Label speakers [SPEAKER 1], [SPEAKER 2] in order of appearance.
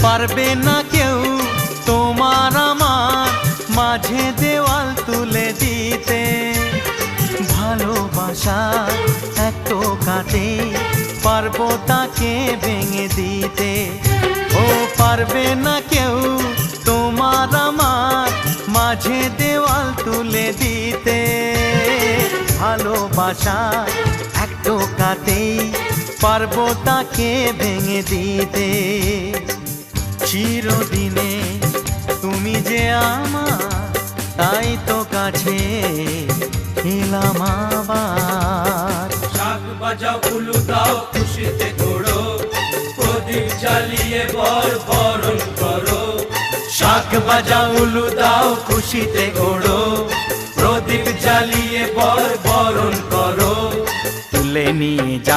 [SPEAKER 1] পারবে না কেউ তোমার আমার মাঝে দেওয়াল তুলে দিতে। ভালোবাসা এক টোকাতে পারবো তাকে ভেঙে দিতে। ও পারবে না কেউ তোমার আমার মাঝে দেওয়াল তুলে দিতে। ভালোবাসা এক টোকাতেই পারবো তাকে ভেঙে দিতে। চিরদিনে তুমি যে আমার, তাই তো কাছে এলাম আবার।
[SPEAKER 2] শাক বাজাও উলু দাও খুশিতে ঘোড়ো, প্রদীপ জ্বালিয়ে বরণ করো।
[SPEAKER 1] শাক বাজাও উলু দাও খুশিতে ঘোড়ো,
[SPEAKER 2] প্রদীপ জ্বালিয়ে বরণ করো।
[SPEAKER 1] তুলে নিয়ে যা